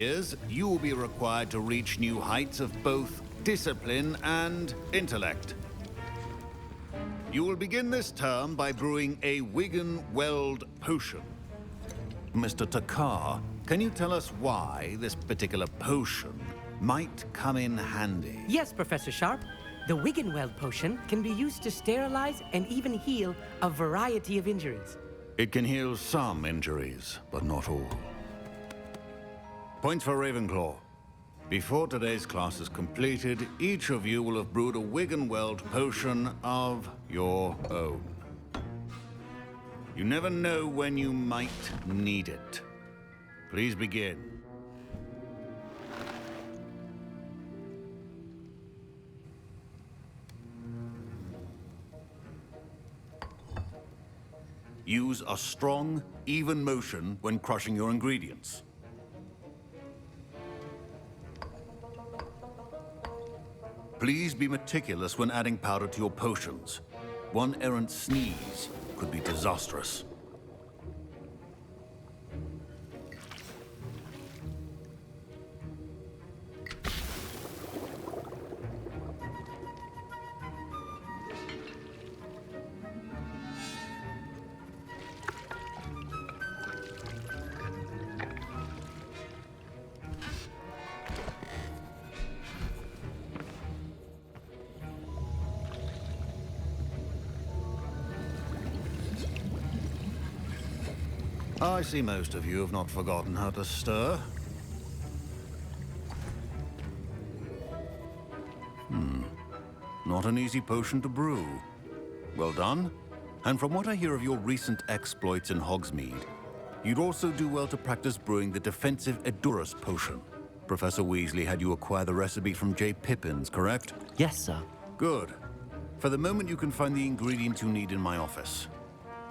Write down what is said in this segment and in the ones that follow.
years, you will be required to reach new heights of both discipline and intellect. You will begin this term by brewing a Wigan Weld potion. Mr. Takar, can you tell us why this particular potion might come in handy? Yes, Professor Sharp. The Wiggenweld potion can be used to sterilize and even heal a variety of injuries. It can heal some injuries, but not all. Points for Ravenclaw. Before today's class is completed, each of you will have brewed a Wiggenweld potion of your own. You never know when you might need it. Please begin. Use a strong, even motion when crushing your ingredients. Please be meticulous when adding powder to your potions. One errant sneeze could be disastrous. I see most of you have not forgotten how to stir. Not an easy potion to brew. Well done. And from what I hear of your recent exploits in Hogsmeade, you'd also do well to practice brewing the defensive Edurus potion. Professor Weasley had you acquire the recipe from J. Pippins, correct? Yes, sir. Good. For the moment, you can find the ingredients you need in my office.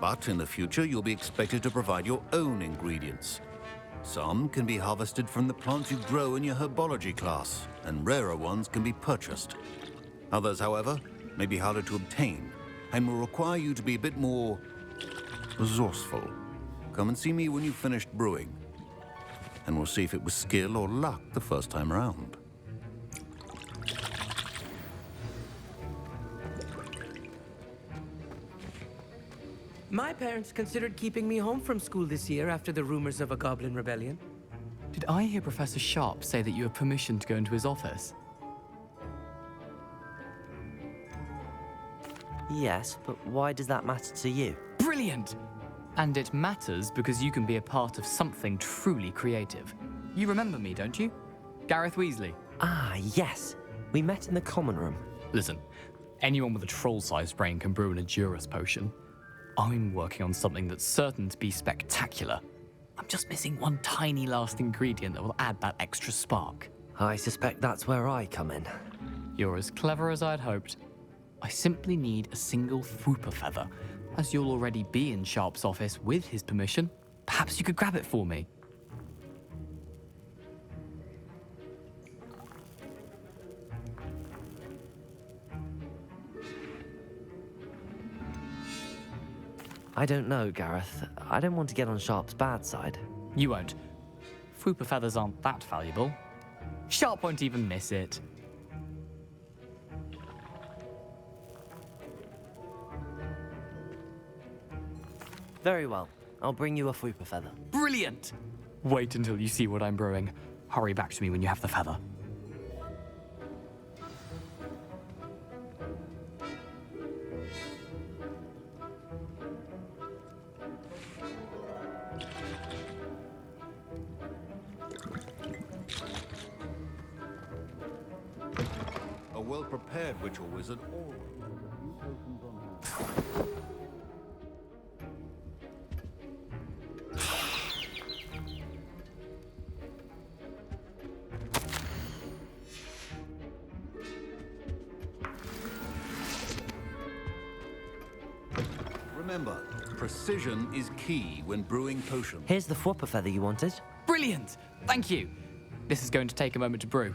But in the future, you'll be expected to provide your own ingredients. Some can be harvested from the plants you grow in your herbology class, and rarer ones can be purchased. Others, however, may be harder to obtain, and will require you to be a bit more resourceful. Come and see me when you've finished brewing, and we'll see if it was skill or luck the first time around. My parents considered keeping me home from school this year after the rumors of a goblin rebellion. Did I hear Professor Sharp say that you have permission to go into his office? Yes, but why does that matter to you? Brilliant! And it matters because you can be a part of something truly creative. You remember me, don't you? Gareth Weasley. Ah, yes. We met in the common room. Listen, anyone with a troll-sized brain can brew an Edurus potion. I'm working on something that's certain to be spectacular. I'm just missing one tiny last ingredient that will add that extra spark. I suspect that's where I come in. You're as clever as I'd hoped. I simply need a single Fwooper feather. As you'll already be in Sharp's office with his permission, perhaps you could grab it for me. I don't know, Gareth. I don't want to get on Sharp's bad side. You won't. Fwooper feathers aren't that valuable. Sharp won't even miss it. Very well. I'll bring you a Fwooper feather. Brilliant! Wait until you see what I'm brewing. Hurry back to me when you have the feather. A well-prepared witch or wizard always has new potions on hand. Remember, precision is key when brewing potions. Here's the Fwooper feather you wanted. Brilliant! Thank you! This is going to take a moment to brew.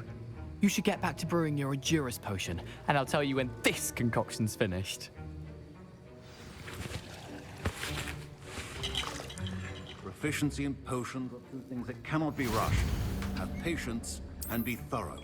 You should get back to brewing your Edurus potion, and I'll tell you when this concoction's finished. Proficiency in potions are two things that cannot be rushed. have patience, and be thorough.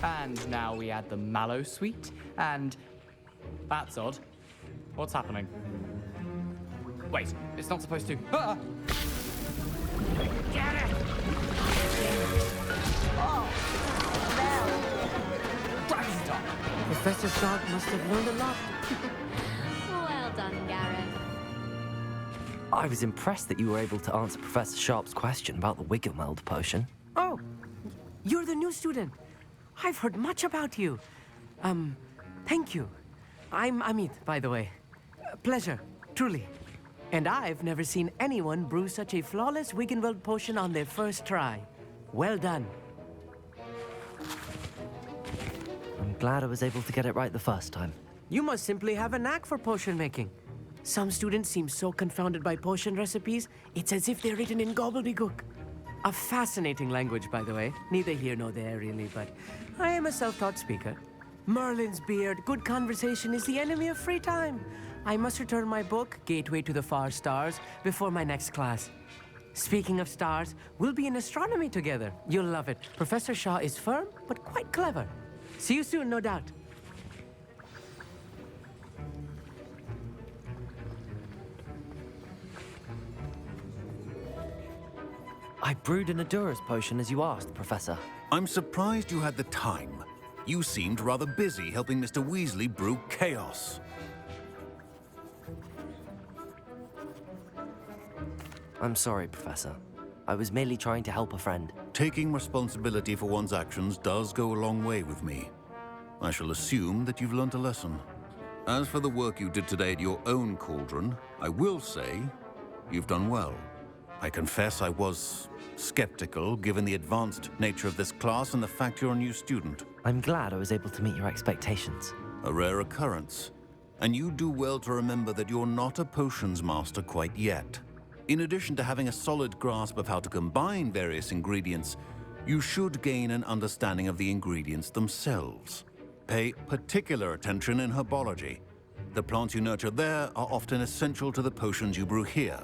And now we add the mallow sweet, and that's odd. What's happening? Wait, it's not supposed to. Ah! Get it! Stop. Professor Sharp must have learned a lot. Well done, Gareth. I was impressed that you were able to answer Professor Sharp's question about the Wiggenweld potion. Oh, you're the new student. I've heard much about you. Thank you. I'm Amit, by the way. Pleasure, truly. And I've never seen anyone brew such a flawless Wiggenweld potion on their first try. Well done. I'm glad I was able to get it right the first time. You must simply have a knack for potion making. Some students seem so confounded by potion recipes, it's as if they're written in gobbledygook. A fascinating language, by the way. Neither here nor there, really, but I am a self-taught speaker. Merlin's beard, good conversation is the enemy of free time. I must return my book, Gateway to the Far Stars, before my next class. Speaking of stars, we'll be in astronomy together. You'll love it. Professor Shaw is firm, but quite clever. See you soon, no doubt. I brewed an Adurus potion as you asked, Professor. I'm surprised you had the time. You seemed rather busy helping Mr. Weasley brew chaos. I'm sorry, Professor. I was merely trying to help a friend. Taking responsibility for one's actions does go a long way with me. I shall assume that you've learnt a lesson. As for the work you did today at your own cauldron, I will say you've done well. I confess I was skeptical, given the advanced nature of this class and the fact you're a new student. I'm glad I was able to meet your expectations. A rare occurrence. And you do well to remember that you're not a potions master quite yet. In addition to having a solid grasp of how to combine various ingredients, you should gain an understanding of the ingredients themselves. Pay particular attention in herbology. The plants you nurture there are often essential to the potions you brew here.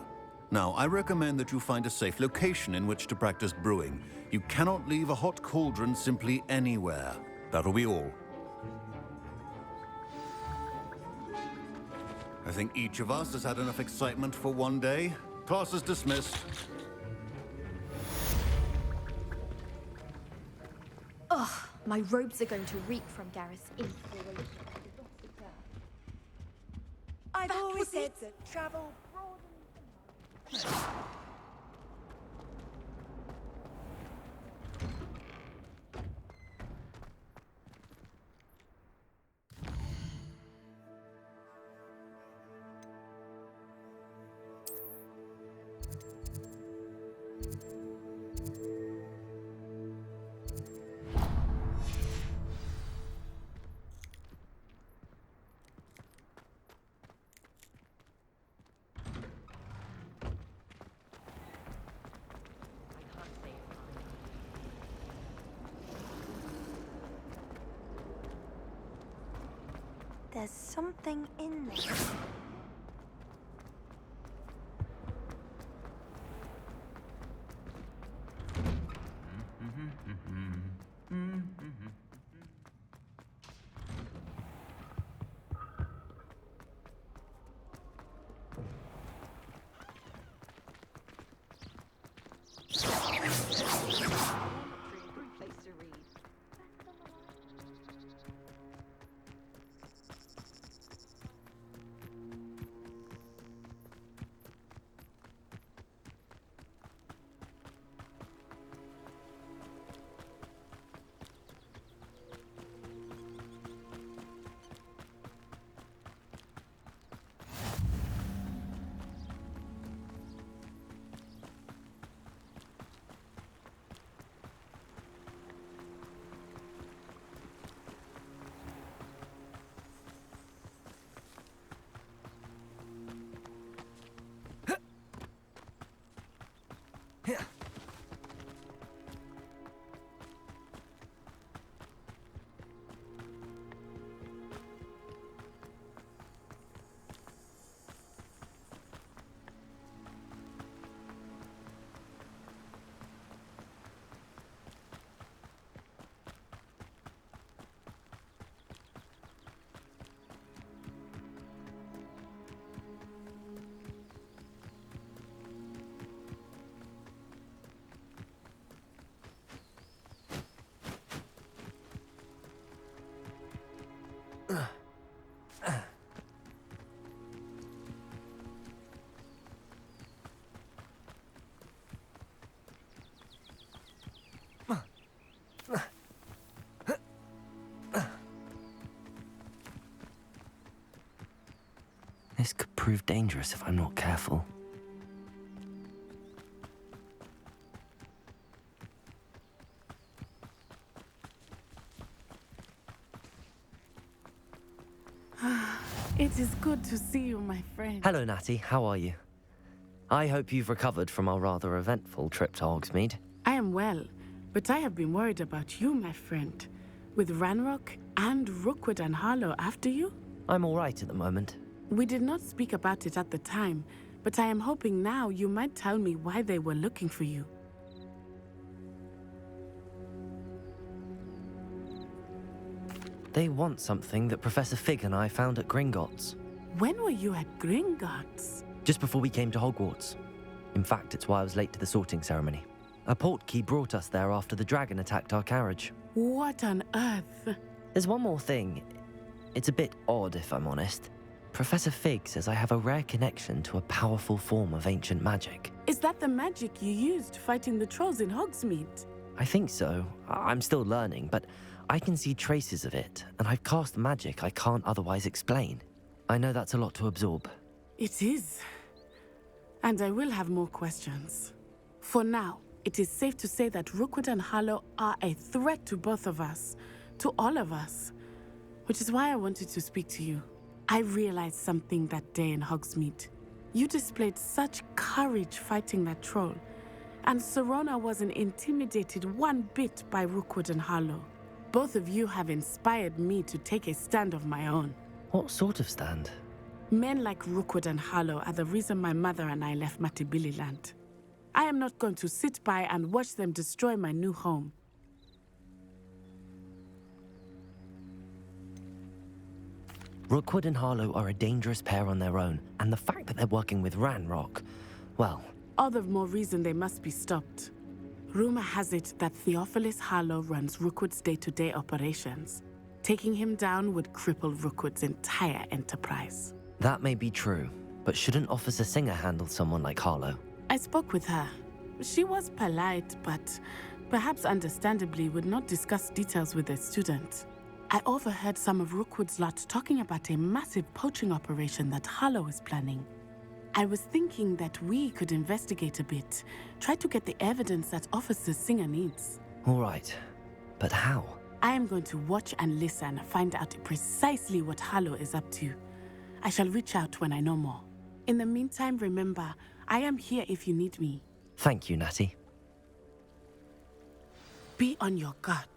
Now, I recommend that you find a safe location in which to practice brewing. You cannot leave a hot cauldron simply anywhere. That'll be all. I think each of us has had enough excitement for one day. Class is dismissed. Ugh, my robes are going to reek from Gareth's ink. I've always said that travel broadens. There's something in there. This could prove dangerous if I'm not careful. It is good to see you, my friend. Hello, Natty. How are you? I hope you've recovered from our rather eventful trip to Hogsmeade. I am well, but I have been worried about you, my friend. With Ranrock and Rookwood and Harlow after you? I'm all right at the moment. We did not speak about it at the time, but I am hoping now you might tell me why they were looking for you. They want something that Professor Fig and I found at Gringotts. When were you at Gringotts? Just before we came to Hogwarts. In fact, it's why I was late to the sorting ceremony. A portkey brought us there after the dragon attacked our carriage. What on earth? There's one more thing. It's a bit odd, if I'm honest. Professor Fig says I have a rare connection to a powerful form of ancient magic. Is that the magic you used fighting the trolls in Hogsmeade? I think so. I'm still learning, but I can see traces of it, and I've cast magic I can't otherwise explain. I know that's a lot to absorb. It is. And I will have more questions. For now, it is safe to say that Rookwood and Harlow are a threat to both of us, to all of us. Which is why I wanted to speak to you. I realized something that day in Hogsmeade. You displayed such courage fighting that troll, and Serona wasn't intimidated one bit by Rookwood and Harlow. Both of you have inspired me to take a stand of my own. What sort of stand? Men like Rookwood and Harlow are the reason my mother and I left Matibili land. I am not going to sit by and watch them destroy my new home. Rookwood and Harlow are a dangerous pair on their own, and the fact that they're working with Ranrock, well... All the more reason they must be stopped. Rumor has it that Theophilus Harlow runs Rookwood's day-to-day operations. Taking him down would cripple Rookwood's entire enterprise. That may be true, but shouldn't Officer Singer handle someone like Harlow? I spoke with her. She was polite, but perhaps understandably would not discuss details with a student. I overheard some of Rookwood's lot talking about a massive poaching operation that Harlow is planning. I was thinking that we could investigate a bit, try to get the evidence that Officer Singer needs. All right, but how? I am going to watch and listen, find out precisely what Harlow is up to. I shall reach out when I know more. In the meantime, remember, I am here if you need me. Thank you, Natty. Be on your guard.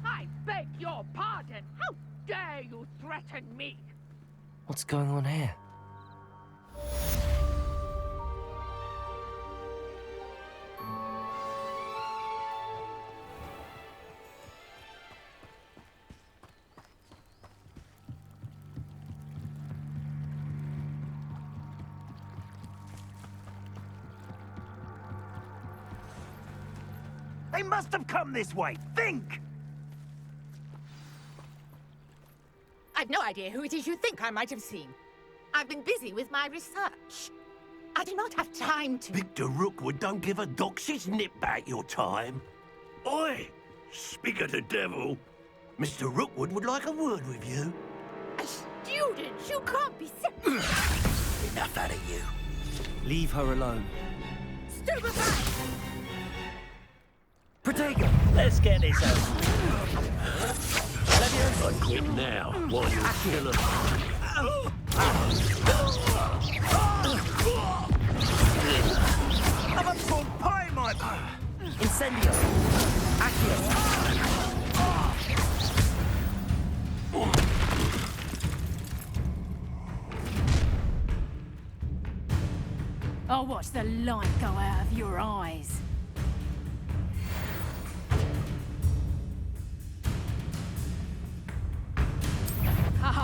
I beg your pardon. How dare you threaten me? What's going on here? They must have come this way. Think! I've no idea who it is you think I might have seen. I've been busy with my research. I do not have time to... Victor Rookwood don't give a doxy's nip back your time. Oi! Speak of the devil. Mr. Rookwood would like a word with you. A student? You can't be serious. Enough out of you. Leave her alone. Stupefy! Protego! Let's get this over. I quit now, while you're still I'm a pork pie, my Incendio! Accio! I'll watch the light go out of your eyes.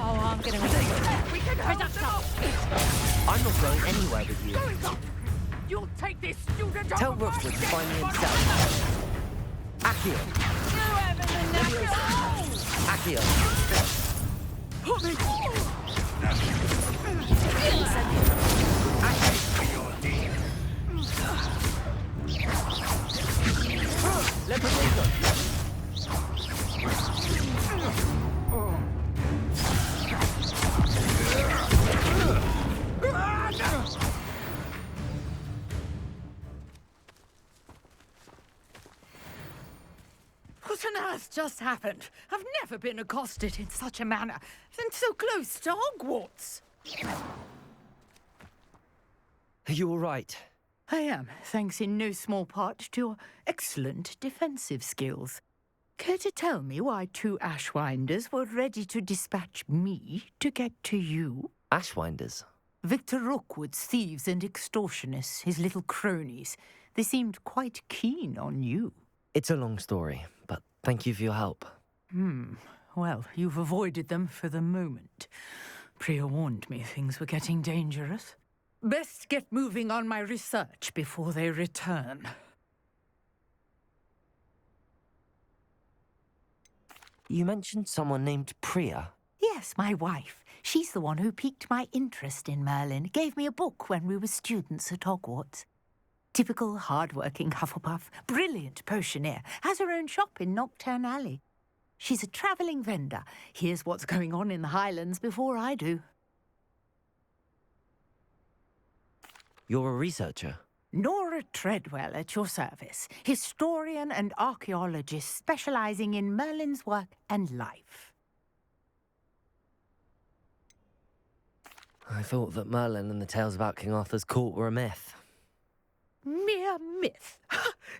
Oh, I'm gonna... We can help them off! I'm not going anywhere with you. Going up! You'll take this student Tell over my Rookwood to dead find me body. himself. Accio! You having the knuckles? Accio! Le Protego! What on earth just happened? I've never been accosted in such a manner, and so close to Hogwarts. Are you all right? I am, thanks in no small part to your excellent defensive skills. Care to tell me why 2 Ashwinders were ready to dispatch me to get to you? Ashwinders? Victor Rookwood's thieves and extortionists, his little cronies. They seemed quite keen on you. It's a long story, but thank you for your help. Well, you've avoided them for the moment. Priya warned me things were getting dangerous. Best get moving on my research before they return. You mentioned someone named Priya. Yes, my wife. She's the one who piqued my interest in Merlin. Gave me a book when we were students at Hogwarts. Typical hard-working Hufflepuff, brilliant potioneer, has her own shop in Nocturne Alley. She's a travelling vendor. Hears what's going on in the Highlands before I do. You're a researcher? Nora Treadwell at your service, historian and archaeologist specialising in Merlin's work and life. I thought that Merlin and the tales about King Arthur's court were a myth. Mere myth.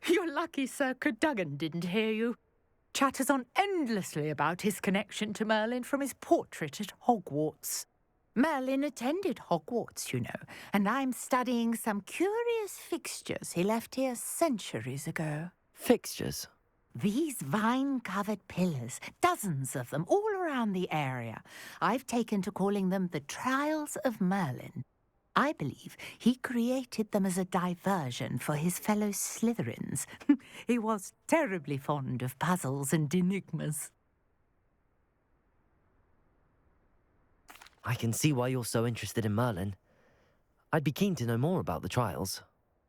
You're lucky Sir Cadogan didn't hear you. Chatters on endlessly about his connection to Merlin from his portrait at Hogwarts. Merlin attended Hogwarts, you know, and I'm studying some curious fixtures he left here centuries ago. Fixtures? These vine-covered pillars, dozens of them, all around the area. I've taken to calling them the Trials of Merlin. I believe he created them as a diversion for his fellow Slytherins. He was terribly fond of puzzles and enigmas. I can see why you're so interested in Merlin. I'd be keen to know more about the trials.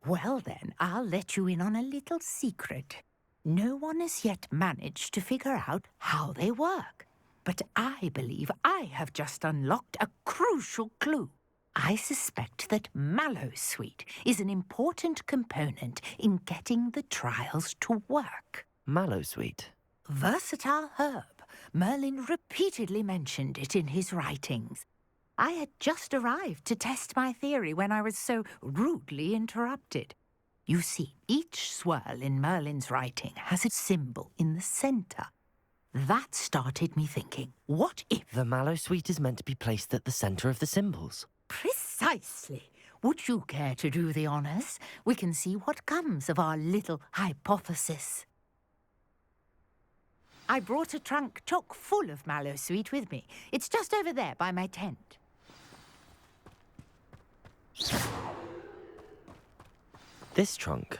Well then, I'll let you in on a little secret. No one has yet managed to figure out how they work. But I believe I have just unlocked a crucial clue. I suspect that Mallowsweet is an important component in getting the trials to work. Mallowsweet? Versatile herb. Merlin repeatedly mentioned it in his writings. I had just arrived to test my theory when I was so rudely interrupted. You see, each swirl in Merlin's writing has a symbol in the centre. That started me thinking, what if... The Mallowsweet is meant to be placed at the centre of the symbols. Precisely. Would you care to do the honours? We can see what comes of our little hypothesis. I brought a trunk chock full of Mallowsweet with me. It's just over there by my tent. This trunk?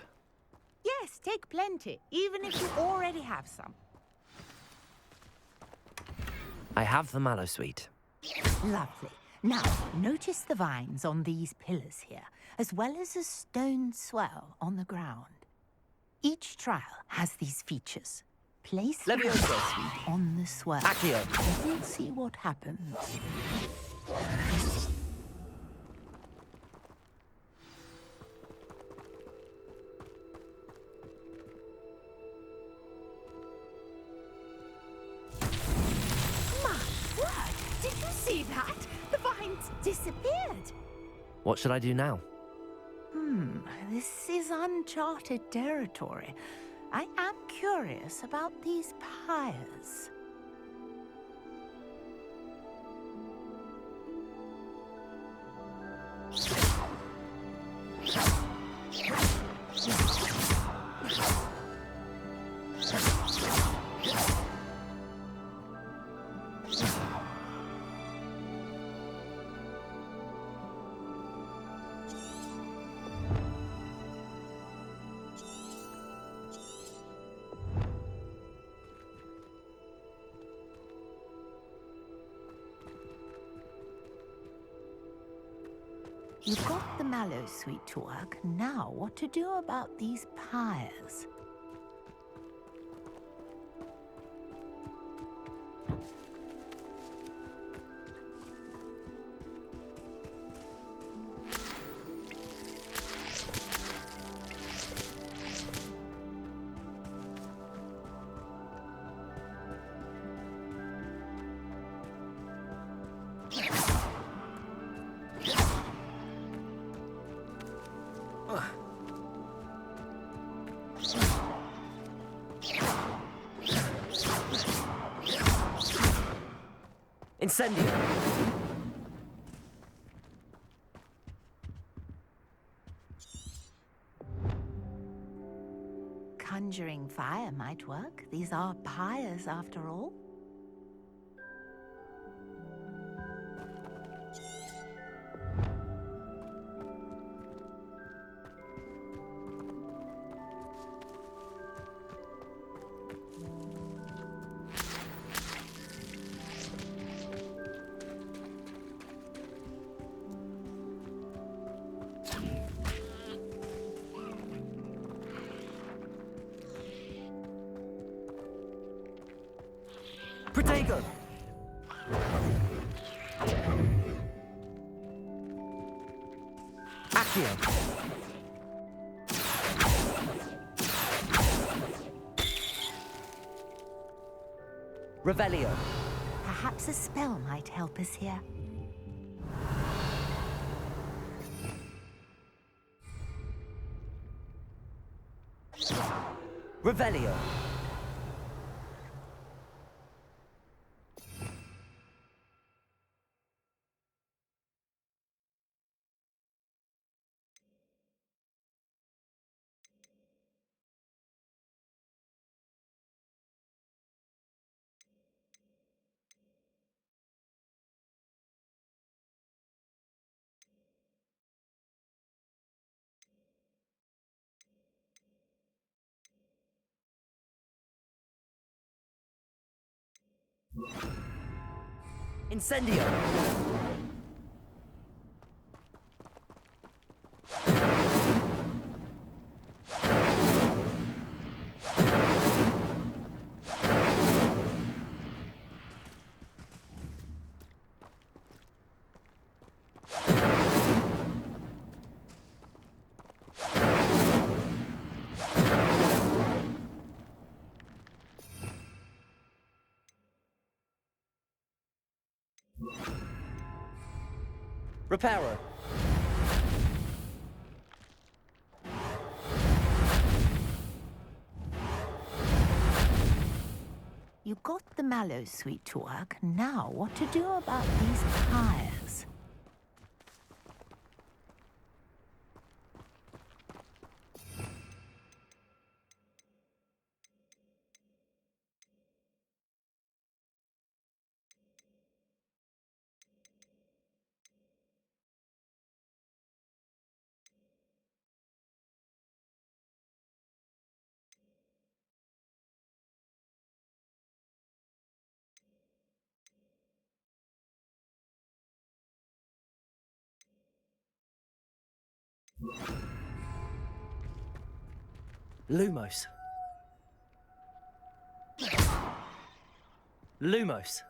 Yes, take plenty, even if you already have some. I have the Mallowsweet. Lovely. Now, notice the vines on these pillars here, as well as a stone swell on the ground. Each trial has these features. Place the Mallowsweet on the swirl. Accio. We'll see what happens. My word! Did you see that? The vines disappeared. What should I do now? This is uncharted territory. I am curious about these pyres. You've got the Mallowsweet to work. Now, what to do about these pyres? Incendio! Conjuring fire might work. These are pyres, after all. Protego! Accio! Revelio! Perhaps a spell might help us here. Revelio! Incendio! Reparo! You got the mallow sweet to work. Now, what to do about these pyres? Lumos. Lumos.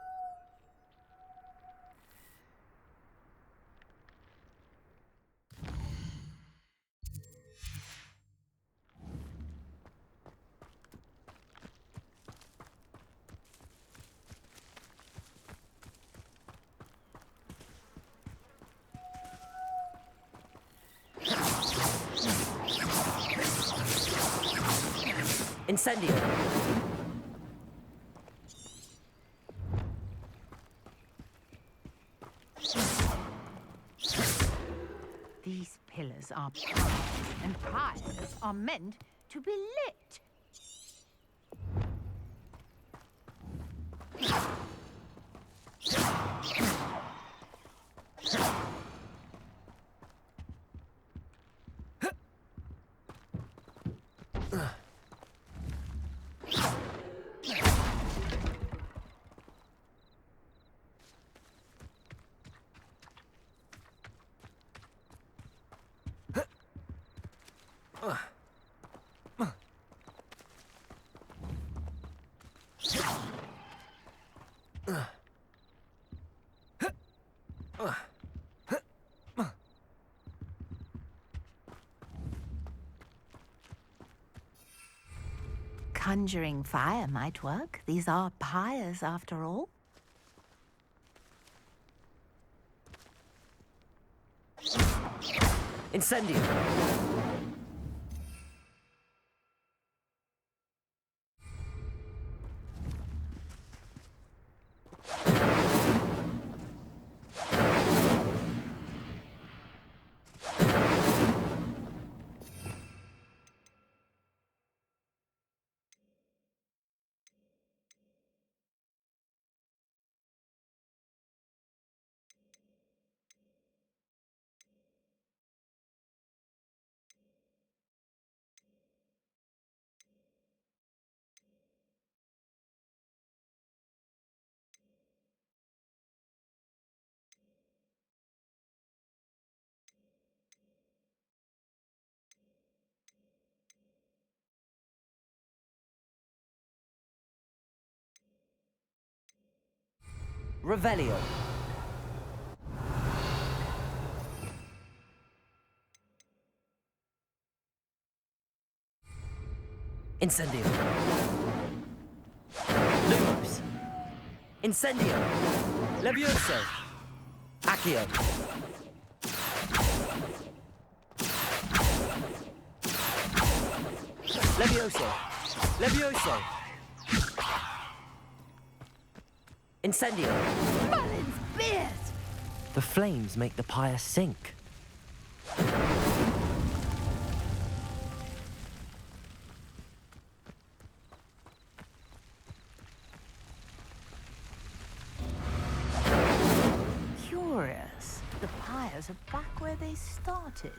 Incendio! These pillars are and pyres are meant to be lit. Conjuring fire might work. These are pyres, after all. Incendio! Revelio. Incendio. Lumos. Incendio. Levioso. Accio. Levioso. Levioso. Incendio. Mullins, beard! The flames make the pyre sink. Curious. The pyres are back where they started.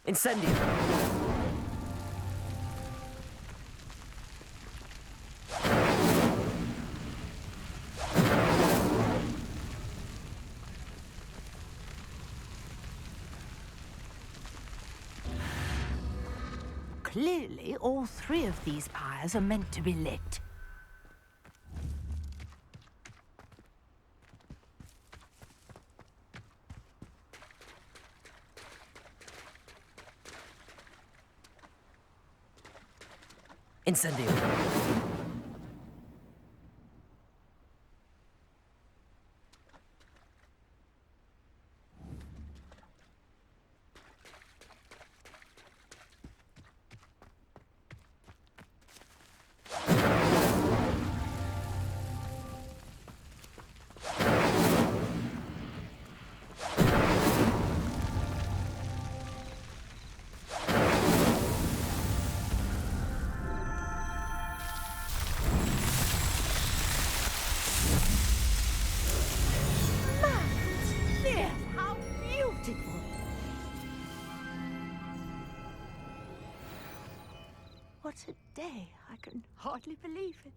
Incendio. Clearly, all three of these pyres are meant to be lit. Incendio. There! How beautiful! What a day! I can hardly believe it.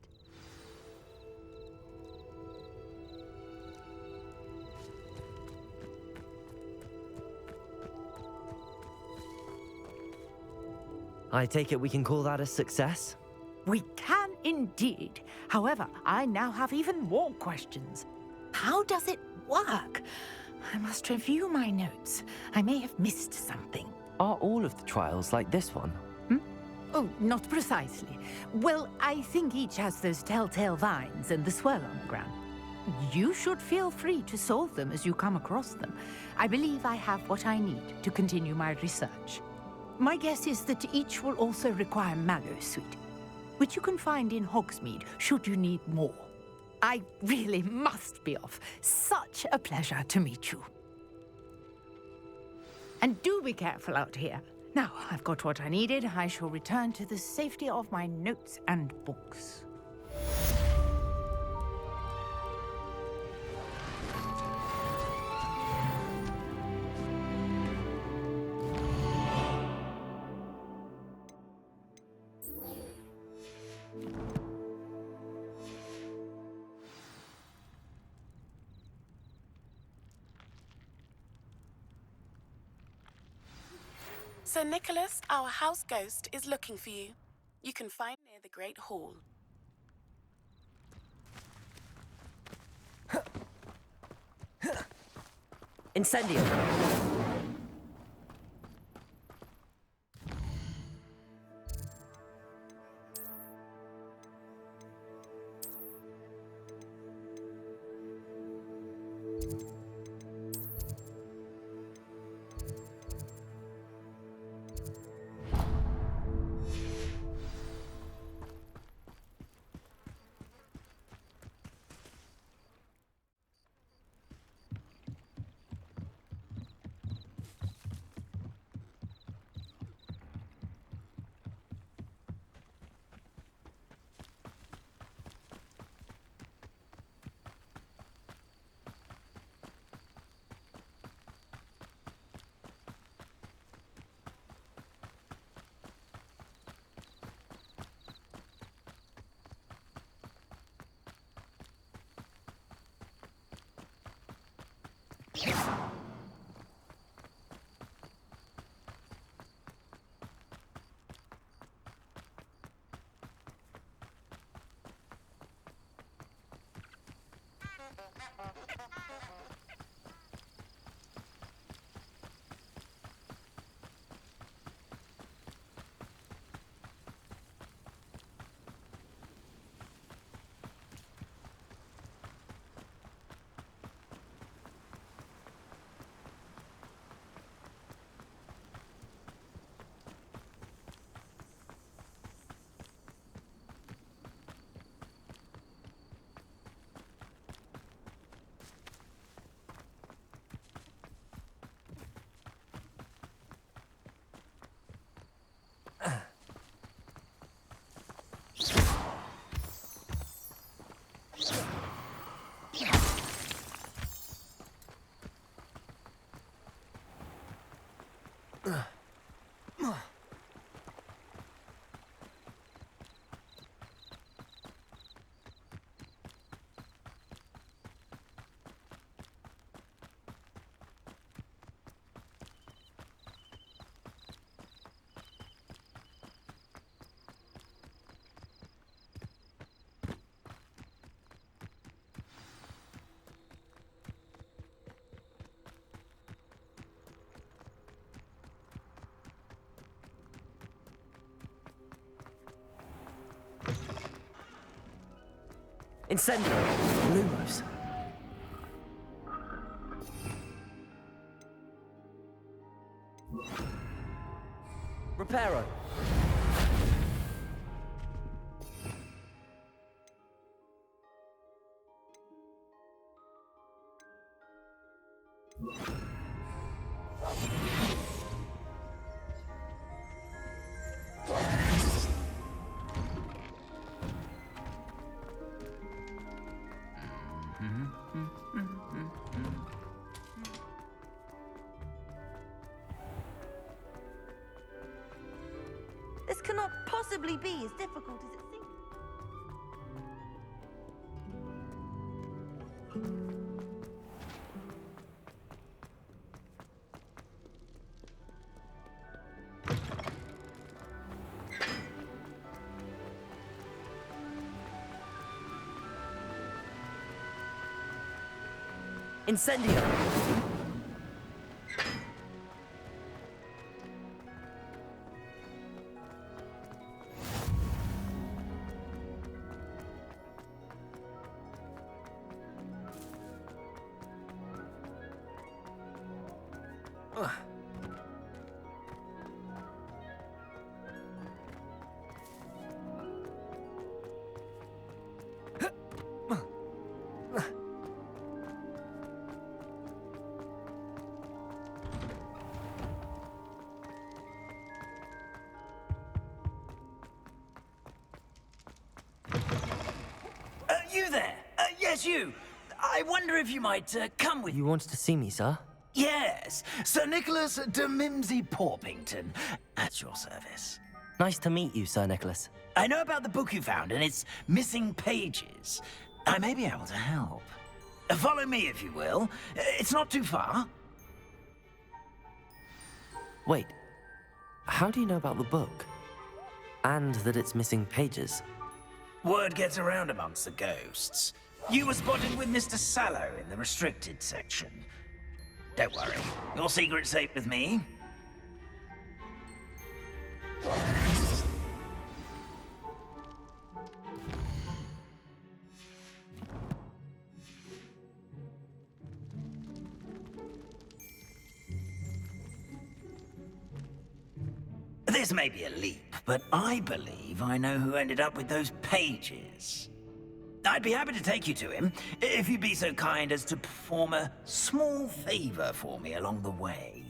I take it we can call that a success? We can indeed. However, I now have even more questions. How does it work? I must review my notes. I may have missed something. Are all of the trials like this one? Oh, not precisely. Well, I think each has those telltale vines and the swirl on the ground. You should feel free to solve them as you come across them. I believe I have what I need to continue my research. My guess is that each will also require Mallowsweet, which you can find in Hogsmeade should you need more. I really must be off. Such a pleasure to meet you. And do be careful out here. Now, I've got what I needed. I shall return to the safety of my notes and books. Sir Nicholas, our house ghost, is looking for you. You can find him near the Great Hall. Incendio. Incendio! Lumos. Reparo. This cannot possibly be as difficult as it seems. Incendio! You there? Yes, you. I wonder if you might come with... You wanted to see me, sir? Yes, Sir Nicholas de Mimsy Porpington, at your service. Nice to meet you, Sir Nicholas. I know about the book you found and its missing pages. I may be able to help. Follow me, if you will. It's not too far. Wait, how do you know about the book? And that it's missing pages? Word gets around amongst the ghosts. You were spotted with Mr. Sallow in the restricted section. Don't worry, your secret's safe with me. This may be a leap, but I believe I know who ended up with those pages. I'd be happy to take you to him, if you'd be so kind as to perform a small favor for me along the way.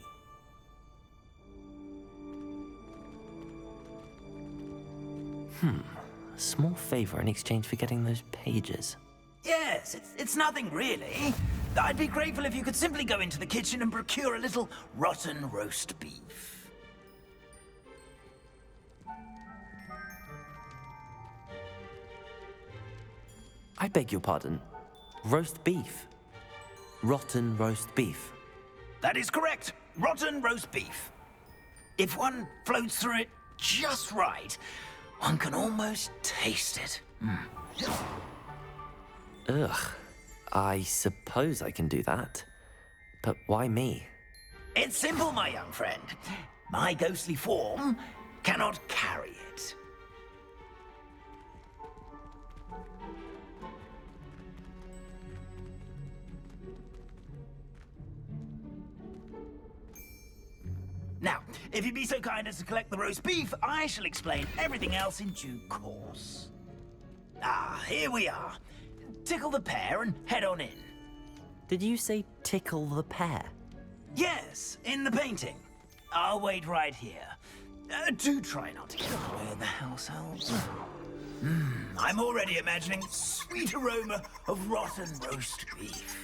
A small favor in exchange for getting those pages. Yes, it's nothing really. I'd be grateful if you could simply go into the kitchen and procure a little rotten roast beef. I beg your pardon. Roast beef. Rotten roast beef. That is correct. Rotten roast beef. If one floats through it just right, one can almost taste it. Ugh. I suppose I can do that. But why me? It's simple, my young friend. My ghostly form cannot carry it. Now, if you'd be so kind as to collect the roast beef, I shall explain everything else in due course. Ah, here we are. Tickle the pear and head on in. Did you say tickle the pear? Yes, in the painting. I'll wait right here. Do try not to get away in the household. I'm already imagining the sweet aroma of rotten roast beef.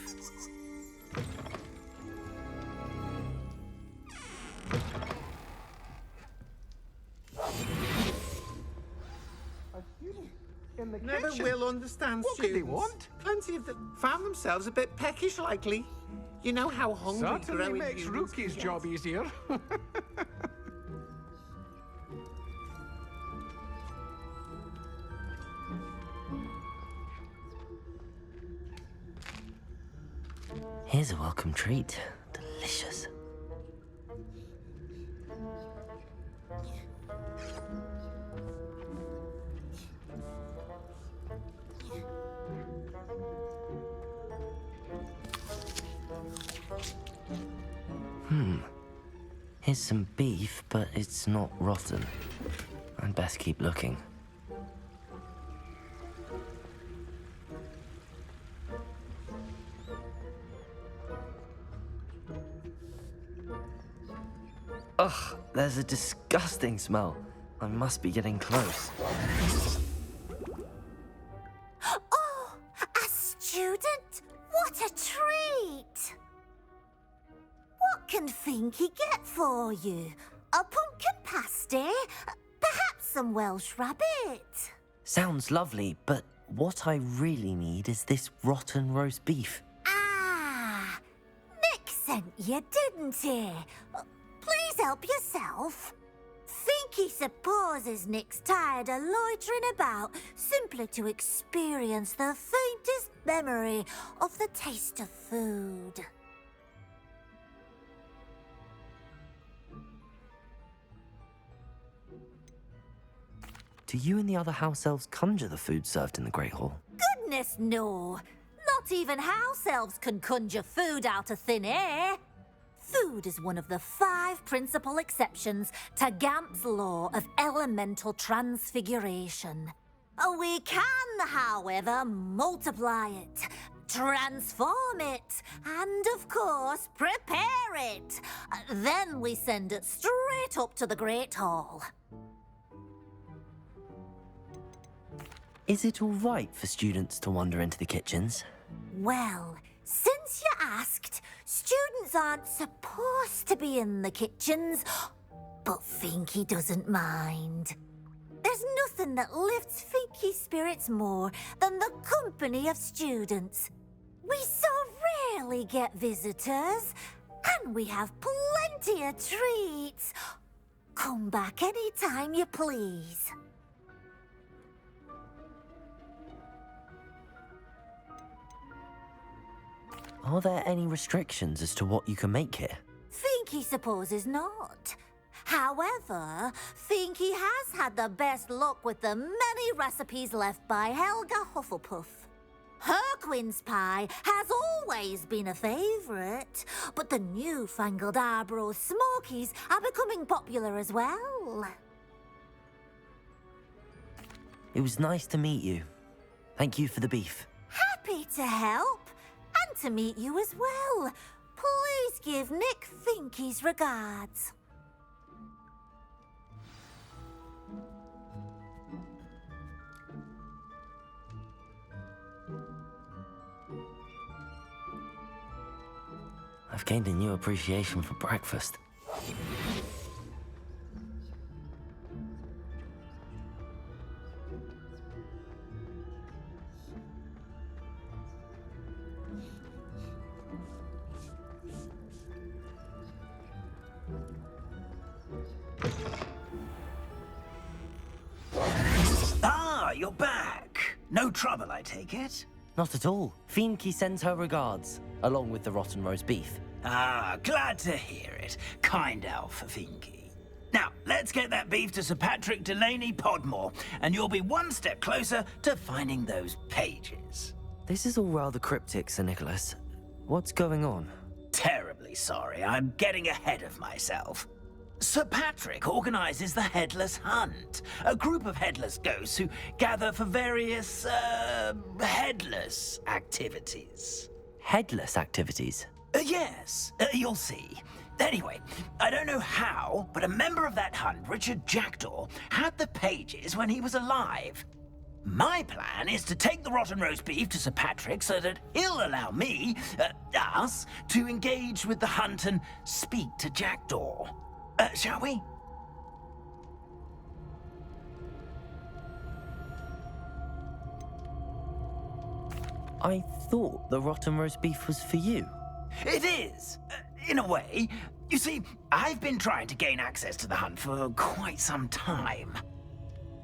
in the Never kitchen. will understand What students. could they want? Plenty of them found themselves a bit peckish likely. You know how hungry Certainly growing makes humans Rookie's can job get. easier. Here's a welcome treat. Delicious. Here's some beef, but it's not rotten. I'd best keep looking. Ugh, there's a disgusting smell. I must be getting close. Oh, a student? What a treat! What can Finky get for you? A pumpkin pasty? Perhaps some Welsh rabbit? Sounds lovely, but what I really need is this rotten roast beef. Ah, Nick sent you, didn't he? Please help yourself. Finky supposes Nick's tired of loitering about simply to experience the faintest memory of the taste of food. Do you and the other house elves conjure the food served in the Great Hall? Goodness, no. Not even house elves can conjure food out of thin air. Food is one of the 5 principal exceptions to Gamp's law of elemental transfiguration. We can, however, multiply it, transform it, and of course, prepare it. Then we send it straight up to the Great Hall. Is it all right for students to wander into the kitchens? Well, since you asked, students aren't supposed to be in the kitchens, but Finky doesn't mind. There's nothing that lifts Finky's spirits more than the company of students. We so rarely get visitors, and we have plenty of treats. Come back any time you please. Are there any restrictions as to what you can make here? Finky supposes not. However, Finky has had the best luck with the many recipes left by Helga Hufflepuff. Her quince pie has always been a favourite, but the newfangled Arborough Smokies are becoming popular as well. It was nice to meet you. Thank you for the beef. Happy to help, and to meet you as well. Please give Nick Finky's regards. I've gained a new appreciation for breakfast. Ah, you're back. No trouble, I take it? Not at all. Fienke sends her regards, along with the rotten roast beef. Ah, glad to hear it. Kind elf, Finky. Now, let's get that beef to Sir Patrick Delaney Podmore, and you'll be one step closer to finding those pages. This is all rather cryptic, Sir Nicholas. What's going on? Terribly sorry, I'm getting ahead of myself. Sir Patrick organizes the Headless Hunt, a group of headless ghosts who gather for various, headless activities. Headless activities? Yes, you'll see. Anyway, I don't know how, but a member of that hunt, Richard Jackdaw, had the pages when he was alive. My plan is to take the rotten roast beef to Sir Patrick so that he'll allow me, us, to engage with the hunt and speak to Jackdaw. Shall we? I thought the rotten roast beef was for you. It is, in a way. You see, I've been trying to gain access to the hunt for quite some time.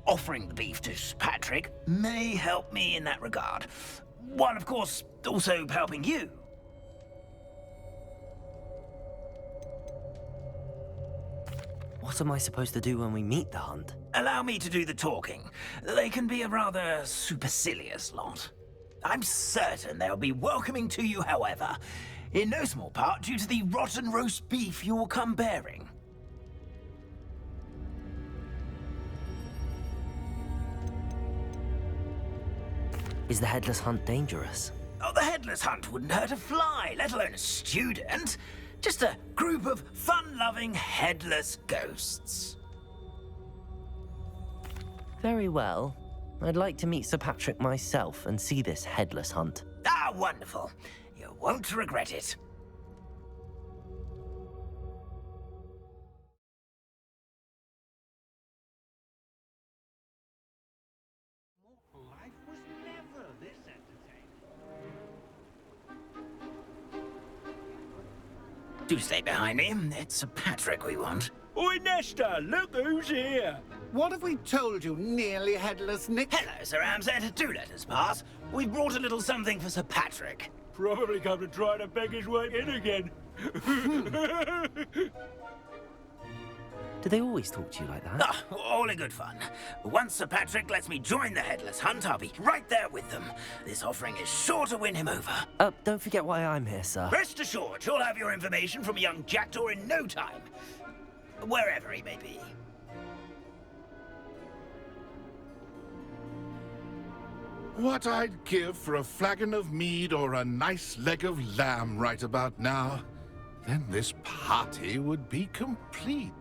Offering the beef to Sir Patrick may help me in that regard. While, of course, also helping you. What am I supposed to do when we meet the hunt? Allow me to do the talking. They can be a rather supercilious lot. I'm certain they'll be welcoming to you, however, in no small part due to the rotten roast beef you will come bearing. Is the headless hunt dangerous? Oh, the headless hunt wouldn't hurt a fly, let alone a student. Just a group of fun-loving headless ghosts. Very well. I'd like to meet Sir Patrick myself and see this headless hunt. Ah, wonderful. You won't regret it. Life was never this entertaining. Do stay behind me. It's Sir Patrick we want. Oi, Nesta, look who's here. What have we told you, nearly headless Nick? Hello, Sir Ramsed. Do let us pass. We brought a little something for Sir Patrick. Probably come to try to beg his way in again. Do they always talk to you like that? Ah, all in good fun. Once Sir Patrick lets me join the headless hunt, I'll be right there with them. This offering is sure to win him over. Don't forget why I'm here, sir. Rest assured, you'll have your information from a young jackdaw in no time. Wherever he may be. What I'd give for a flagon of mead or a nice leg of lamb right about now, then this party would be complete.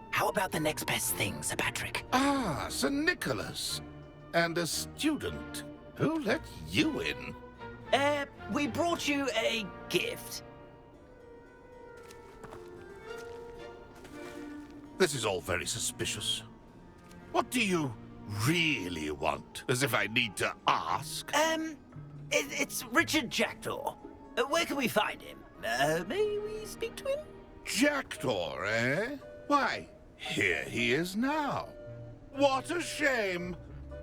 How about the next best thing, Sir Patrick? Ah, Sir Nicholas. And a student. Who let you in? We brought you a gift. This is all very suspicious. What do you really want? As if I need to ask. It's Richard Jackdaw. Where can we find him? May we speak to him? Jackdaw, eh? Why, here he is now. What a shame.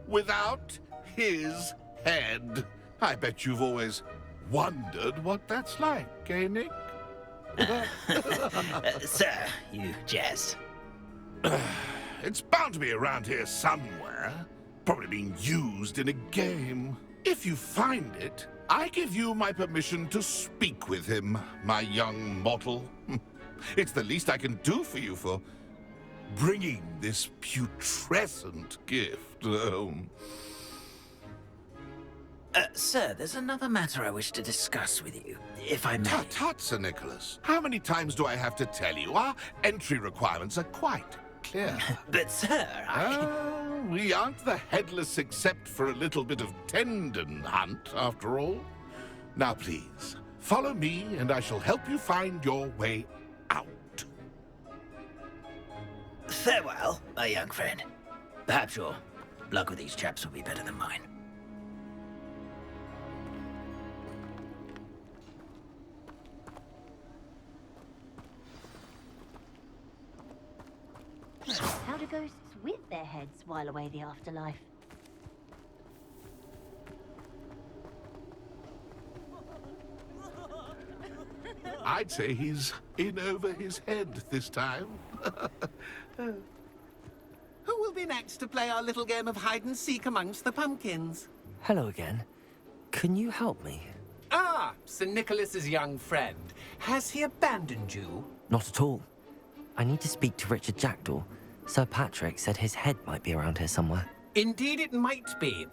Without his head. I bet you've always wondered what that's like, eh, Nick? Sir, you jest. It's bound to be around here somewhere. Probably being used in a game. If you find it, I give you my permission to speak with him, my young mortal. It's the least I can do for you for bringing this putrescent gift home. Sir, there's another matter I wish to discuss with you, if I may. Tut, Sir Nicholas. How many times do I have to tell you? Our entry requirements are quite clear. But, sir, we aren't the headless except for a little bit of tendon hunt, after all. Now, please, follow me, and I shall help you find your way out. Farewell, my young friend. Perhaps your luck with these chaps will be better than mine. How do ghosts with their heads while away the afterlife? I'd say he's in over his head this time. Who will be next to play our little game of hide-and-seek amongst the pumpkins? Hello again. Can you help me? Ah, Sir Nicholas's young friend. Has he abandoned you? Not at all. I need to speak to Richard Jackdaw. Sir Patrick said his head might be around here somewhere. Indeed it might be.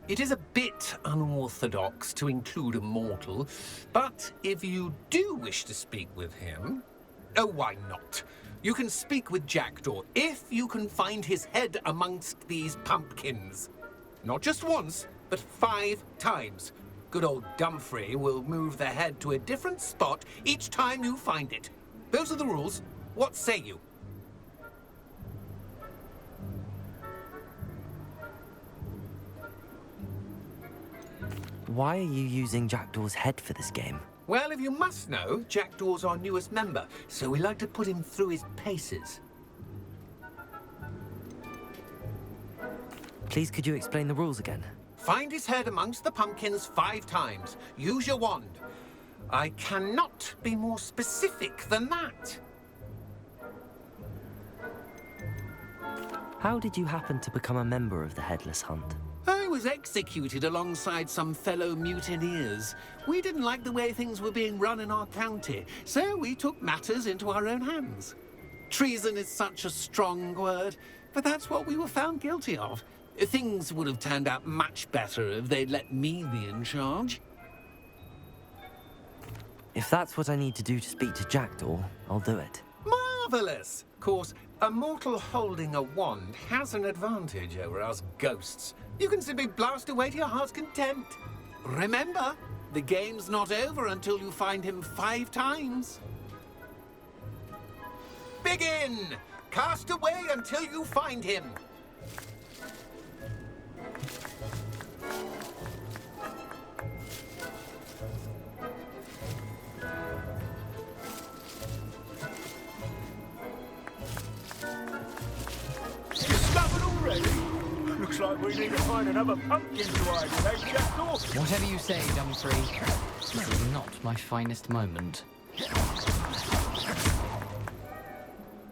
It is a bit unorthodox to include a mortal, but if you do wish to speak with him... Oh, why not? You can speak with Jackdaw if you can find his head amongst these pumpkins. Not just once, but 5 times. Good old Dumfrey will move the head to a different spot each time you find it. Those are the rules. What say you? Why are you using Jackdaw's head for this game? Well, if you must know, Jackdaw's our newest member, so we like to put him through his paces. Please, could you explain the rules again? Find his head amongst the pumpkins 5 times. Use your wand. I cannot be more specific than that. How did you happen to become a member of the Headless Hunt? I was executed alongside some fellow mutineers. We didn't like the way things were being run in our county, so we took matters into our own hands. Treason is such a strong word, but that's what we were found guilty of. Things would have turned out much better if they'd let me be in charge. If that's what I need to do to speak to Jackdaw, I'll do it. Marvelous! Of course, a mortal holding a wand has an advantage over us ghosts. You can simply blast away to your heart's content. Remember, the game's not over until you find him 5 times. Begin! Cast away until you find him. Discovered already? Looks like we need to find another pumpkin to hide in, eh, Jackdaw? Whatever you say, Dumfrey. This is not my finest moment.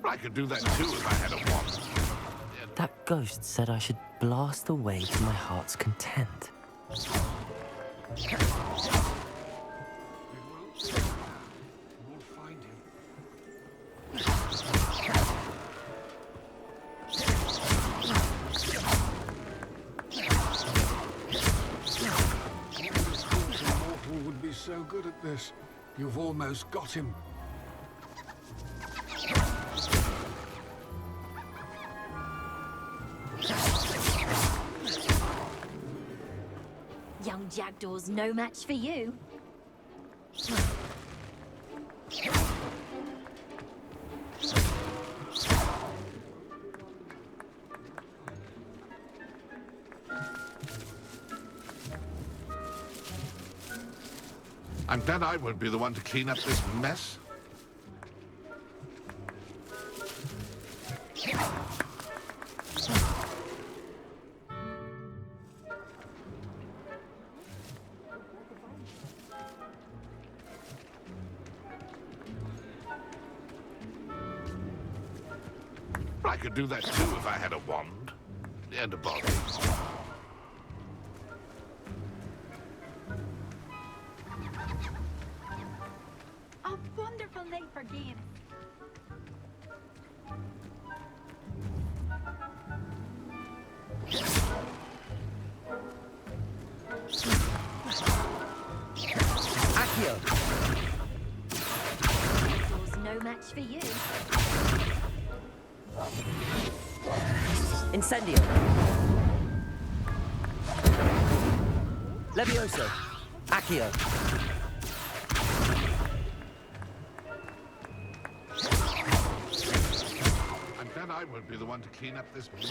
I could do that too if I had a wand. That ghost said I should blast away to my heart's content. Would be so good at this. You've almost got him. Young Jackdaw's no match for you. I'm glad I won't be the one to clean up this mess. I could do that too if I had a wand and a body. A wonderful night for games. Accio! There's no match for you. Incendio! Levioso! Accio! I'm glad I won't be the one to clean up this mess.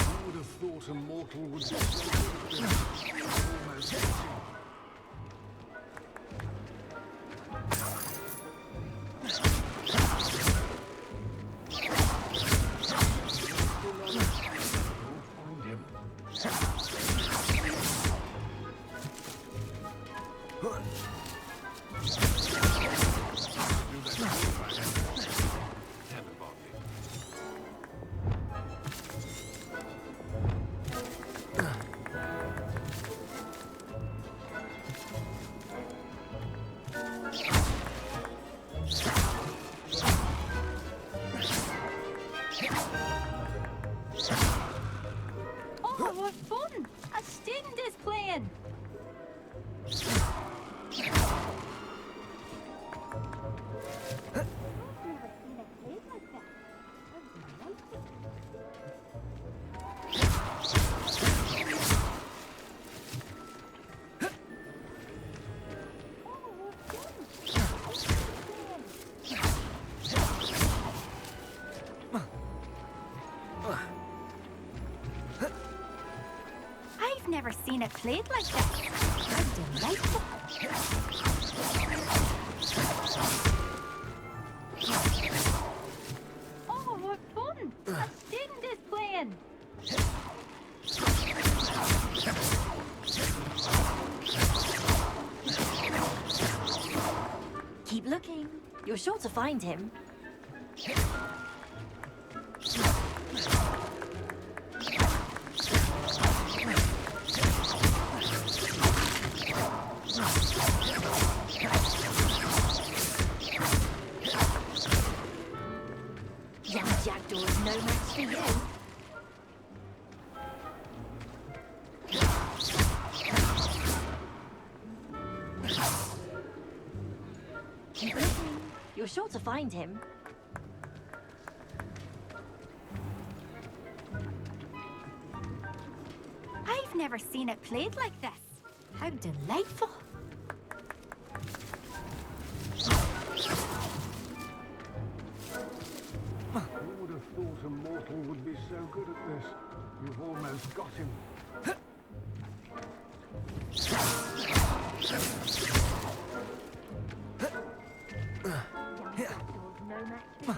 Who would have thought a mortal would be so good at this? Almost got him. Oh, what fun! A student is playing. never seen it played like this. How delightful. Oh, what fun! A student is playing. Keep looking. You're sure to find him. Young Jackdaw's no match for you. Keep looking. You're sure to find him. I've never seen it played like this. How delightful. Who would have thought a mortal would be so good at this? You've almost got him. Young Jackdaw's no match for you.